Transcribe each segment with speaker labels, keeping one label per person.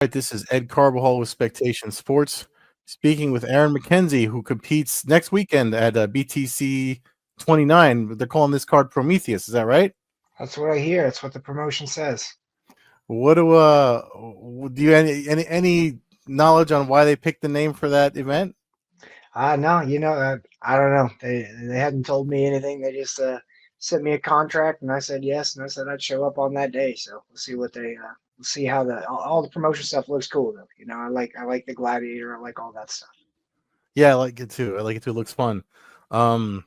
Speaker 1: Right, this is Ed Carbajal with Spectation Sports, speaking with Aaron McKenzie, who competes next weekend at BTC 29. They're calling this card Prometheus. Is that right?
Speaker 2: That's what I hear. That's what the promotion says.
Speaker 1: What do you any knowledge on why they picked the name for that event?
Speaker 2: No, I don't know. They hadn't told me anything. They just sent me a contract, and I said yes, and I said I'd show up on that day. So we'll see what we'll see how all the promotion stuff looks cool though. I like the gladiator. I like all that stuff.
Speaker 1: Yeah, I like it too. I like it too. It looks fun. Um,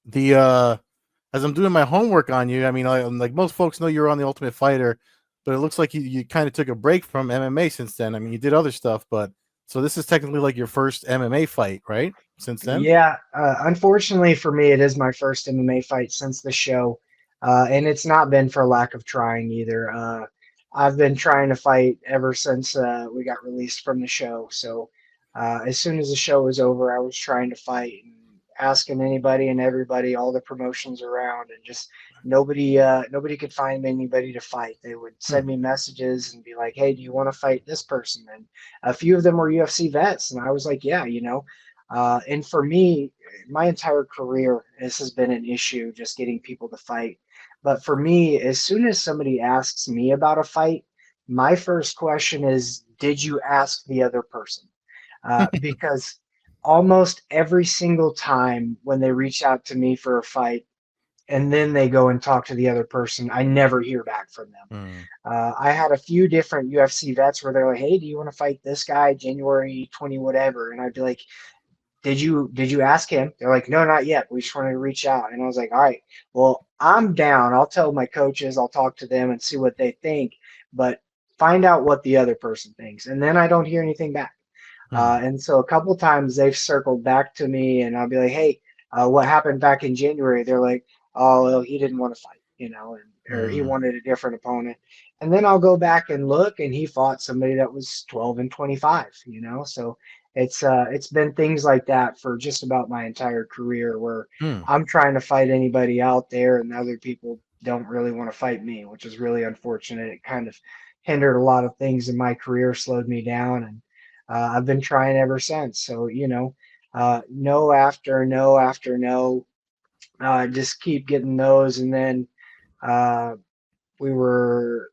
Speaker 1: the As I'm doing my homework on you, I mean, like most folks know you're on the Ultimate Fighter, but it looks like you kind of took a break from MMA since then. I mean, you did other stuff, but so this is technically like your first MMA fight, right? Since then?
Speaker 2: Yeah, unfortunately for me, it is my first MMA fight since the show, and it's not been for lack of trying either. I've been trying to fight ever since we got released from the show. So as soon as the show was over, I was trying to fight and asking anybody and everybody, all the promotions around, and just nobody could find anybody to fight. They would
Speaker 1: Hmm.
Speaker 2: send me messages and be like, "Hey, do you want to fight this person?" And a few of them were UFC vets, and I was like, "Yeah, you know." And for me, my entire career, this has been an issue just getting people to fight. But for me, as soon as somebody asks me about a fight, my first question is, did you ask the other person? Because almost every single time when they reach out to me for a fight, and then they go and talk to the other person, I never hear back from them.
Speaker 1: Hmm.
Speaker 2: I had a few different UFC vets where they're like, "Hey, do you want to fight this guy January 20 whatever?" And I'd be like, did you ask him? They're like, no, not yet. We just wanted to reach out. And I was like, all right, well, I'm down. I'll tell my coaches, I'll talk to them and see what they think, but find out what the other person thinks. And then I don't hear anything back.
Speaker 1: Hmm.
Speaker 2: And so a couple times they've circled back to me and I'll be like, hey, what happened back in January? They're like, oh, well, he didn't want to fight, or he
Speaker 1: Hmm.
Speaker 2: wanted a different opponent. And then I'll go back and look and he fought somebody that was 12 and 25, so it's been things like that for just about my entire career where
Speaker 1: Hmm.
Speaker 2: I'm trying to fight anybody out there and other people don't really want to fight me, which is really unfortunate. It kind of hindered a lot of things in my career, slowed me down, and I've been trying ever since. So, no after no after no, just keep getting those. And then uh, we were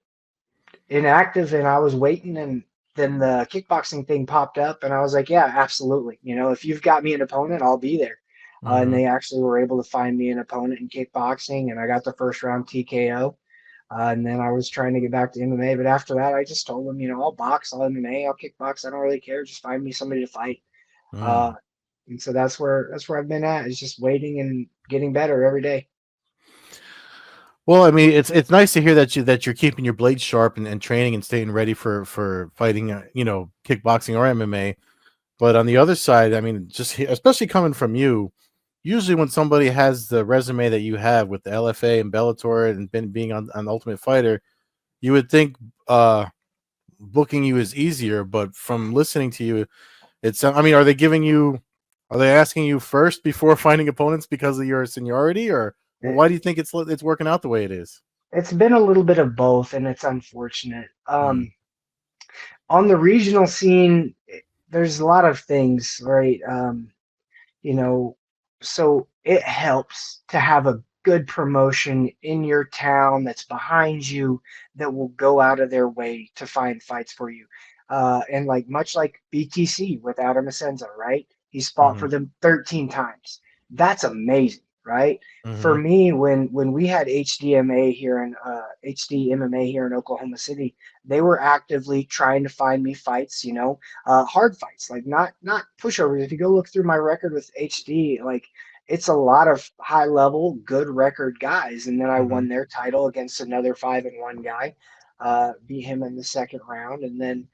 Speaker 2: inactive and I was waiting, and then the kickboxing thing popped up and I was like, yeah, absolutely. If you've got me an opponent, I'll be there. And
Speaker 1: Hmm.
Speaker 2: they actually were able to find me an opponent in kickboxing and I got the first round TKO. And then I was trying to get back to MMA, but after that, I just told them, I'll box, I'll MMA, I'll kickbox. I don't really care. Just find me somebody to fight. Uh,
Speaker 1: Hmm.
Speaker 2: and so that's where I've been at. Is just waiting and getting better every day.
Speaker 1: Well, I mean, it's nice to hear that you're keeping your blade sharp and training and staying ready for fighting, kickboxing or MMA. But on the other side, I mean, especially coming from you, usually when somebody has the resume that you have with the LFA and Bellator and being on Ultimate Fighter, you would think booking you is easier. But from listening to you, I mean, are they asking you first before finding opponents because of your seniority, or well,
Speaker 2: It,
Speaker 1: why do you think it's working out the way it is?
Speaker 2: it's been a little bit of both, and it's unfortunate.
Speaker 1: Hmm.
Speaker 2: On the regional scene, there's a lot of things, right? You know, so it helps to have a good promotion in your town that's behind you that will go out of their way to find fights for you. And like much like BTC with Adam Assenza, right? He's fought
Speaker 1: Hmm.
Speaker 2: for them 13 times. That's amazing, right? For
Speaker 1: Hmm.
Speaker 2: me, when we had HDMA here in HDMMA here in Oklahoma City, they were actively trying to find me fights, hard fights, like not pushovers. If you go look through my record with HD, like it's a lot of high level, good record guys. And then I
Speaker 1: Hmm.
Speaker 2: won their title against another 5-1 guy, beat him in the second round, and then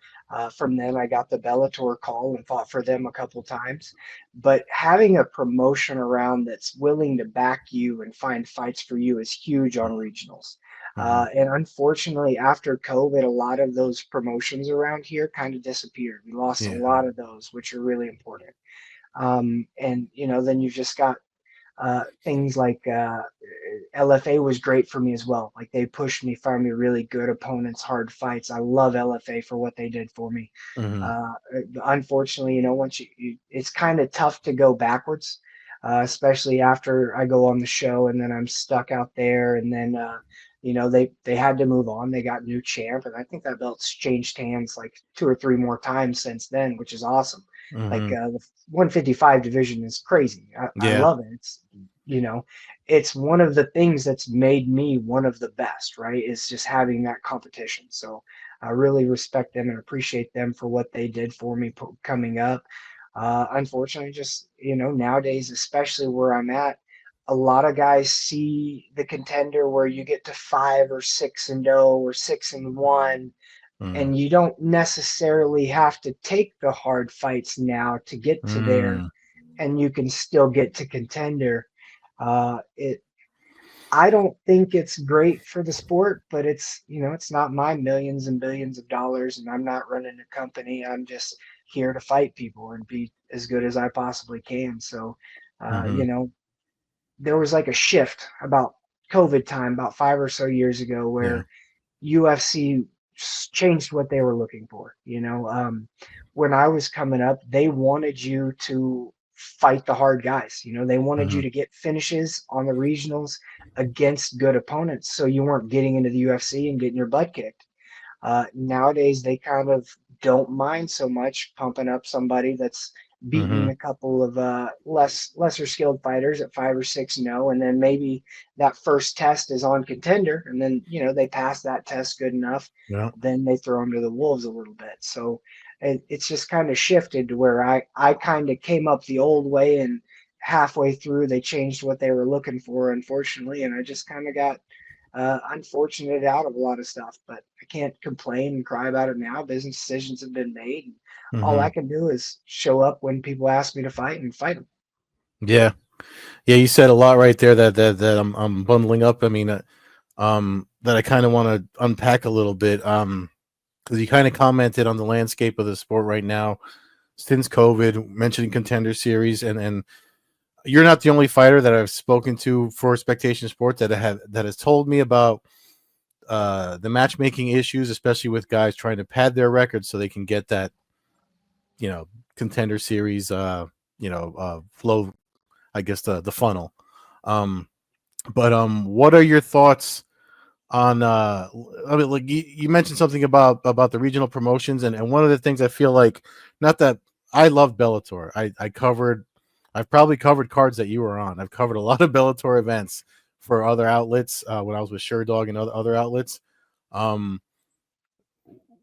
Speaker 2: from then I got the Bellator call and fought for them a couple times. But having a promotion around that's willing to back you and find fights for you is huge on regionals.
Speaker 1: Hmm.
Speaker 2: And unfortunately, after COVID, a lot of those promotions around here kind of disappeared. We lost a
Speaker 1: Yeah.
Speaker 2: lot of those, which are really important. And then you've just got things like LFA was great for me as well. Like they pushed me, found me really good opponents, hard fights. I love LFA for what they did for me.
Speaker 1: Hmm.
Speaker 2: Uh, Unfortunately, once it's kind of tough to go backwards, especially after I go on the show and then I'm stuck out there. And then, they had to move on. They got new champ, and I think that belt's changed hands like two or three more times since then, which is awesome. Like
Speaker 1: Hmm.
Speaker 2: the 155 division is crazy. I
Speaker 1: Yeah.
Speaker 2: love it. You know, it's one of the things that's made me one of the best, right? Is just having that competition. So I really respect them and appreciate them for what they did for me coming up. Unfortunately, just, nowadays, especially where I'm at, a lot of guys see the contender where you get to 5 or 6-0 or 6-1,
Speaker 1: Mm.
Speaker 2: and you don't necessarily have to take the hard fights now to get to there,
Speaker 1: Mm.
Speaker 2: and you can still get to contender. It I don't think it's great for the sport, but it's not my millions and billions of dollars, and I'm not running a company. I'm just here to fight people and be as good as I possibly can. So, uh,
Speaker 1: Hmm.
Speaker 2: you know, there was like a shift about COVID time, about 5 or so years ago,
Speaker 1: Yeah.
Speaker 2: where UFC changed what they were looking for. When I was coming up, they wanted you to fight the hard guys. They wanted
Speaker 1: Hmm.
Speaker 2: you to get finishes on the regionals against good opponents, so you weren't getting into the UFC and getting your butt kicked. Nowadays, they kind of don't mind so much pumping up somebody that's beaten
Speaker 1: Hmm.
Speaker 2: a couple of lesser skilled fighters at 5 or 6-0, and then maybe that first test is on contender, and then they pass that test good enough,
Speaker 1: Yeah.
Speaker 2: then they throw them to the wolves a little bit. So it's just kind of shifted to where I kind of came up the old way, and halfway through they changed what they were looking for, unfortunately, and I just kind of got unfortunate out of a lot of stuff, but I can't complain and cry about it now. Business decisions have been made, and all
Speaker 1: Hmm.
Speaker 2: I can do is show up when people ask me to fight and fight them.
Speaker 1: Yeah. Yeah. You said a lot right there that I'm bundling up. I mean, that I kind of want to unpack a little bit. Because you kind of commented on the landscape of the sport right now since COVID, mentioning Contender Series, and you're not the only fighter that I've spoken to for Spectation Sport that has told me about the matchmaking issues, especially with guys trying to pad their records so they can get that, you know, Contender Series, flow. I guess the funnel. Um, but what are your thoughts on I mean, like you mentioned something about the regional promotions, and one of the things I feel like, not that I love Bellator. I've probably covered cards that you were on. I've covered a lot of Bellator events for other outlets when I was with Sherdog and other outlets. Um,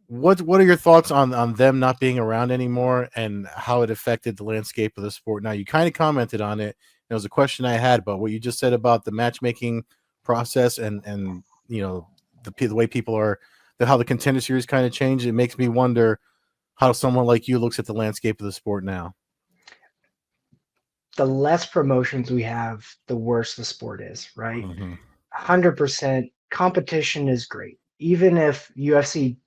Speaker 1: what are your thoughts on them not being around anymore and how it affected the landscape of the sport? Now you kind of commented on it. It was a question I had, but what you just said about the matchmaking process and the way people are, that how the contender series kind of changed, it makes me wonder how someone like you looks at the landscape of the sport now.
Speaker 2: The less promotions we have, the worse the sport is, right?
Speaker 1: Mm-hmm.
Speaker 2: 100% competition is great. Even if UFC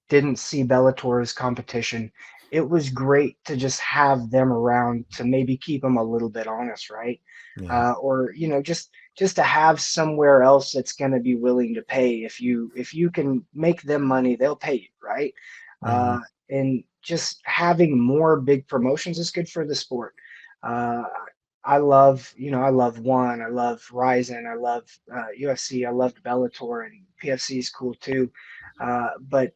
Speaker 2: didn't see Bellator as competition, it was great to just have them around to maybe keep them a little bit honest, right?
Speaker 1: Yeah.
Speaker 2: Or just to have somewhere else that's going to be willing to pay. If you can make them money, they'll pay you, right?
Speaker 1: Mm-hmm.
Speaker 2: Uh, and just having more big promotions is good for the sport. Uh, I love One, I love Ryzen, I love UFC, I loved Bellator, and PFC is cool too. But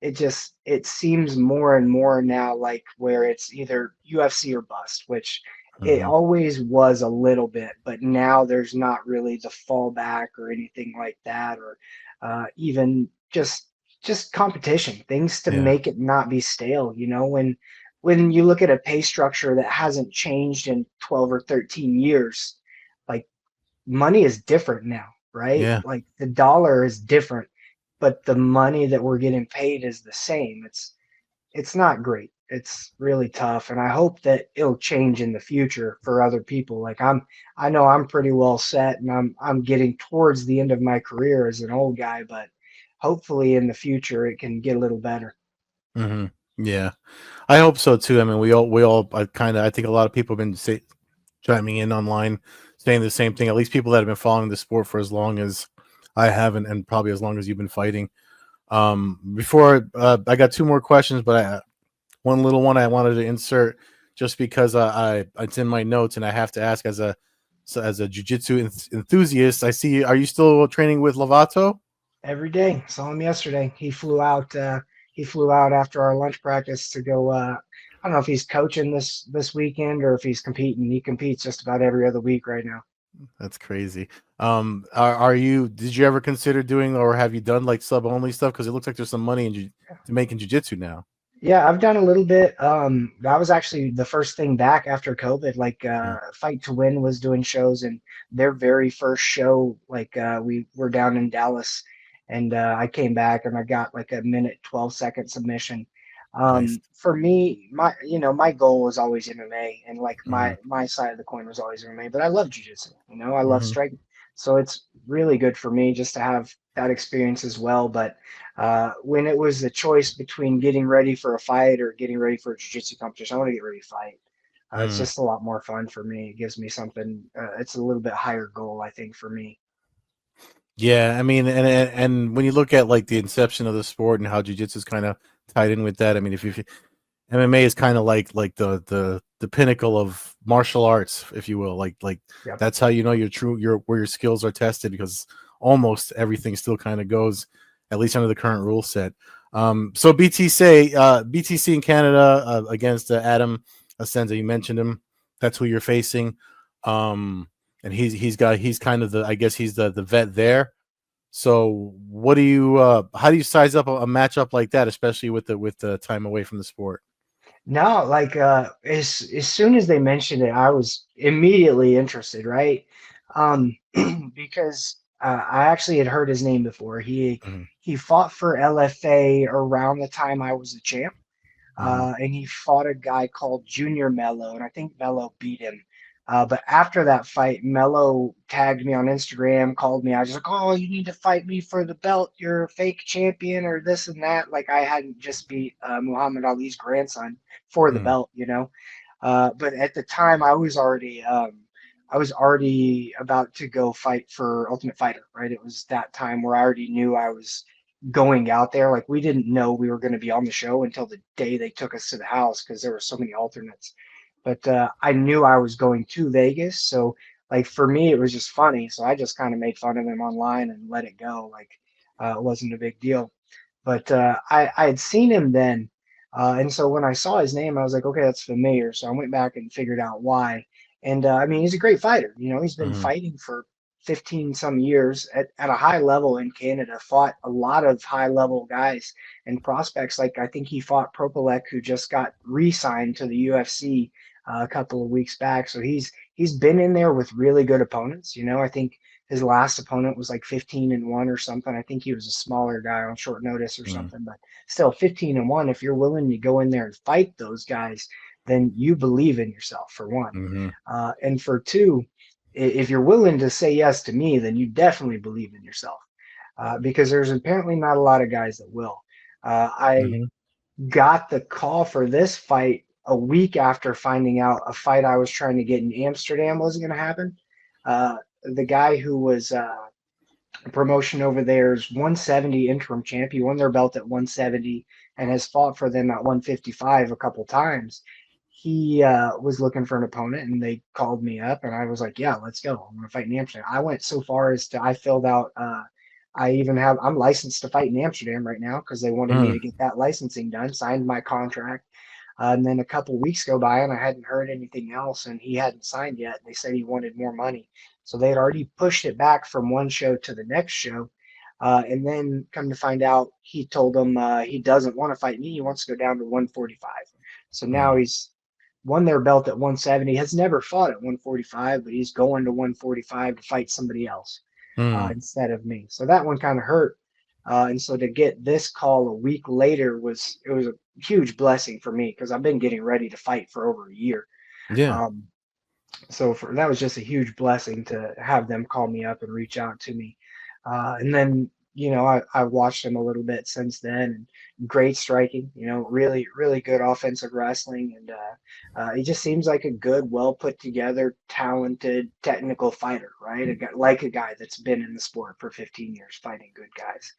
Speaker 2: it seems more and more now like where it's either UFC or bust, which it
Speaker 1: Mm-hmm.
Speaker 2: always was a little bit, but now there's not really the fallback or anything like that, or even just competition, things to
Speaker 1: Yeah.
Speaker 2: make it not be stale. When you look at a pay structure that hasn't changed in 12 or 13 years, like money is different now, right?
Speaker 1: Yeah.
Speaker 2: Like the dollar is different, but the money that we're getting paid is the same. It's not great. It's really tough, and I hope that it'll change in the future for other people. Like I know I'm pretty well set, and I'm getting towards the end of my career as an old guy, but hopefully in the future it can get a little better.
Speaker 1: Mm-hmm. Yeah. I hope so too. I mean, we all I think a lot of people have been chiming in online saying the same thing. At least people that have been following the sport for as long as I have, and probably as long as you've been fighting. Before I got two more questions, but one little one I wanted to insert just because it's in my notes and I have to ask as a jujitsu enthusiast. I see. Are you still training with Lovato?
Speaker 2: Every day. Saw him yesterday. He flew out. He flew out after our lunch practice to go. I don't know if he's coaching this weekend or if he's competing. He competes just about every other week right now.
Speaker 1: That's crazy. Are you? Did you ever consider doing, or have you done like sub only stuff? Because it looks like there's some money in to making jujitsu now.
Speaker 2: Yeah, I've done a little bit. That was actually the first thing back after COVID. Like,
Speaker 1: Mm,
Speaker 2: Fight to Win was doing shows, and their very first show, like, we were down in Dallas, and I came back and I got like a minute 12-second submission.
Speaker 1: nice.
Speaker 2: For me, my goal was always MMA, and like
Speaker 1: Hmm.
Speaker 2: my side of the coin was always MMA. But I love jujitsu. I love
Speaker 1: Hmm.
Speaker 2: striking, so it's really good for me just to have that experience as well. But when it was the choice between getting ready for a fight or getting ready for a jiu-jitsu competition, I want to get ready to fight. It's
Speaker 1: Mm.
Speaker 2: just a lot more fun for me. It gives me something. It's a little bit higher goal, I think, for me.
Speaker 1: Yeah, I mean, and when you look at like the inception of the sport and how jujitsu is kind of tied in with that, I mean, if you MMA is kind of like the pinnacle of martial arts, if you will. Like
Speaker 2: Yep.
Speaker 1: that's how you know your where your skills are tested because almost everything still kind of goes at least under the current rule set. So BTC in Canada against Adam Assenza. You mentioned him. That's who you're facing. Um, and he's kind of the I guess he's the vet there. So what do you how do you size up a matchup like that, especially with the time away from the sport?
Speaker 2: No, like as soon as they mentioned it, I was immediately interested, right? Because I actually had heard his name before.
Speaker 1: Hmm.
Speaker 2: He fought for LFA around the time I was a champ.
Speaker 1: Hmm.
Speaker 2: And he fought a guy called Junior Mello, and I think Mello beat him. But after that fight, Mello tagged me on Instagram, called me. I was like, "Oh, you need to fight me for the belt. You're a fake champion, or this and that." Like I hadn't just beat Muhammad Ali's grandson for the
Speaker 1: Hmm.
Speaker 2: belt. But at the time, I was already about to go fight for Ultimate Fighter. Right? It was that time where I already knew I was going out there. Like we didn't know we were going to be on the show until the day they took us to the house because there were so many alternates. But I knew I was going to Vegas, so like for me it was just funny. So I just kind of made fun of him online and let it go. Like it wasn't a big deal. But I had seen him then, and so when I saw his name, I was like, okay, that's familiar. So I went back and figured out why. And I mean, he's a great fighter. He's been
Speaker 1: Hmm.
Speaker 2: fighting for 15 some years at a high level in Canada, fought a lot of high level guys and prospects. Like I think he fought Propolek, who just got re-signed to the UFC a couple of weeks back. So he's been in there with really good opponents. I think his last opponent was like 15-1 or something. I think he was a smaller guy on short notice or
Speaker 1: Hmm.
Speaker 2: something, but still 15-1. If you're willing to go in there and fight those guys, then you believe in yourself for one.
Speaker 1: Hmm.
Speaker 2: And for two, if you're willing to say yes to me, then you definitely believe in yourself because there's apparently not a lot of guys that will. I
Speaker 1: Hmm.
Speaker 2: got the call for this fight a week after finding out a fight I was trying to get in Amsterdam wasn't going to happen. The guy who was promotion over there is 170 interim champ. He won their belt at 170 and has fought for them at 155 a couple times. He was looking for an opponent, and they called me up, and I was like, "Yeah, let's go. I'm going to fight in Amsterdam." I went so far as to I filled out. I'm licensed to fight in Amsterdam right now because they wanted me
Speaker 1: Hmm.
Speaker 2: to get that licensing done. Signed my contract. And then a couple weeks go by and I hadn't heard anything else, and he hadn't signed yet. They said he wanted more money. So they had already pushed it back from one show to the next show. And then come to find out, he told them he doesn't want to fight me. He wants to go down to 145. So now
Speaker 1: Hmm.
Speaker 2: he's won their belt at 170, has never fought at 145, but he's going to 145 to fight somebody else
Speaker 1: Hmm.
Speaker 2: instead of me. So that one kind of hurt. And so to get this call a week later was a huge blessing for me because I've been getting ready to fight for over a year.
Speaker 1: Yeah.
Speaker 2: Um, so that was just a huge blessing to have them call me up and reach out to me. And then I watched him a little bit since then. And great striking, really, really good offensive wrestling. And he just seems like a good, well put together, talented, technical fighter, right? A guy that's been in the sport for 15 years fighting good guys.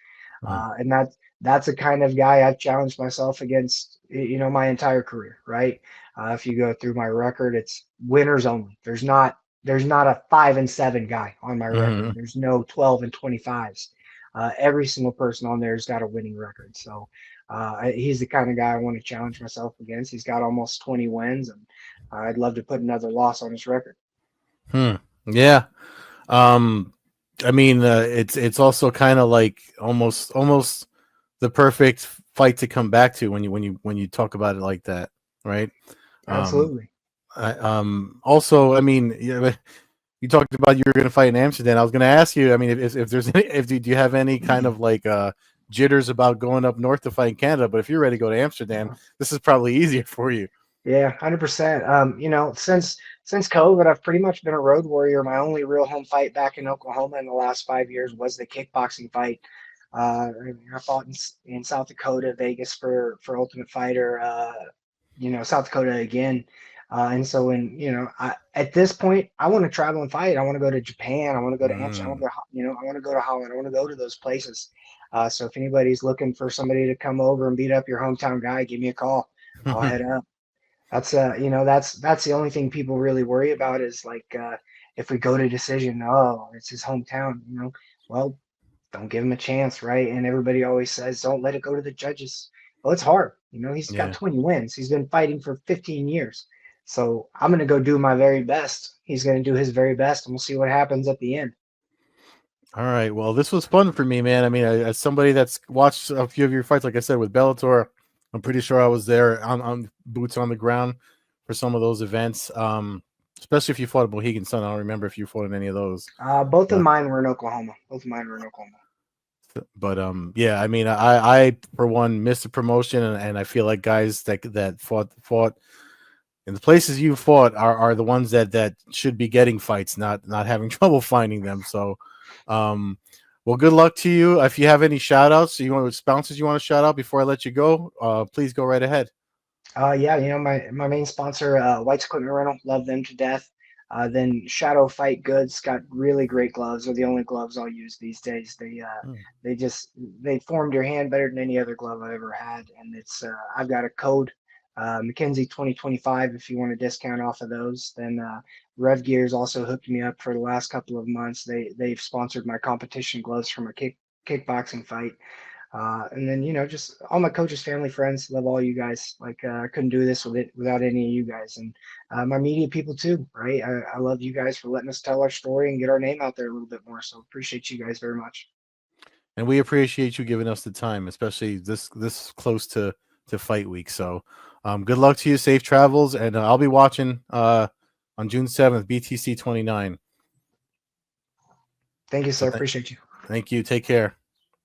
Speaker 1: Mm.
Speaker 2: And that's the kind of guy I've challenged myself against, my entire career, right? If you go through my record, it's winners only. There's not a 5-7 guy on my record.
Speaker 1: Mhm.
Speaker 2: There's no 12 and 25s. Every single person on there's got a winning record. So he's the kind of guy I want to challenge myself against. He's got almost 20 wins, and I'd love to put another loss on his record.
Speaker 1: Yeah. Um, I mean, it's also kind of like almost the perfect fight to come back to when you talk about it like that, right? Um,
Speaker 2: Absolutely.
Speaker 1: Also, I mean, yeah, you talked about you were going to fight in Amsterdam. I was going to ask you. I mean, if there's any, if do you have any kind of like jitters about going up north to fight in Canada? But if you're ready to go to Amsterdam, this is probably easier for you.
Speaker 2: Yeah, 100%. Since COVID, I've pretty much been a road warrior. My only real home fight back in Oklahoma in the last 5 years was the kickboxing fight. I fought in South Dakota, Vegas for Ultimate Fighter. South Dakota again. And so at this point, I want to travel and fight. I want to go to Japan. I want to go to Amsterdam. I want
Speaker 1: Mm.
Speaker 2: to I want to go to Holland. I want to go to those places. So if anybody's looking for somebody to come over and beat up your hometown guy, give me a call. I'll head up. That's the only thing people really worry about is like if we go to decision, oh, it's his hometown. Well, don't give him a chance, right? And everybody always says, don't let it go to the judges. Well, it's hard. He's got
Speaker 1: Yeah.
Speaker 2: 20 wins. He's been fighting for 15 years. So I'm going to go do my very best. He's going to do his very best, and we'll see what happens at the end.
Speaker 1: All right. Well, this was fun for me, man. I mean, as somebody that's watched a few of your fights, like I said with Bellator, I'm pretty sure I was there on boots on the ground for some of those events. Especially if you fought at Mohegan Sun. I don't remember if you fought in any of those.
Speaker 2: Both of
Speaker 1: But
Speaker 2: mine were in Oklahoma. Both of mine were in Oklahoma.
Speaker 1: yeah, I mean, I for one missed the promotion, and I feel like guys that fought in the places you fought are the ones that should be getting fights, not having trouble finding them. So, well, good luck to you. If you have any shout outs, you want sponsors you want to shout out before I let you go, please go right ahead.
Speaker 2: Yeah, my main sponsor, White's Equipment Rental, love them to death. Then Shadow Fight Goods got really great gloves. They're the only gloves I'll use these days.
Speaker 1: Hmm.
Speaker 2: They formed your hand better than any other glove I've ever had, and it's I've got a code, McKenzie 2025 if you want a discount off of those. Then Rev Gears also hooked me up for the last couple of months. They've sponsored my competition gloves from a kickboxing fight. And then just all my coaches, family, friends, love all you guys. Like I couldn't do this without any of you guys, and my media people too, right? I love you guys for letting us tell our story and get our name out there a little bit more. So appreciate you guys very much.
Speaker 1: And we appreciate you giving us the time, especially this close to fight week. So, good luck to you, safe travels, and I'll be watching on June 7th, BTC 29.
Speaker 2: Thank you,
Speaker 1: So
Speaker 2: sir. Appreciate you.
Speaker 1: thank you. Take care.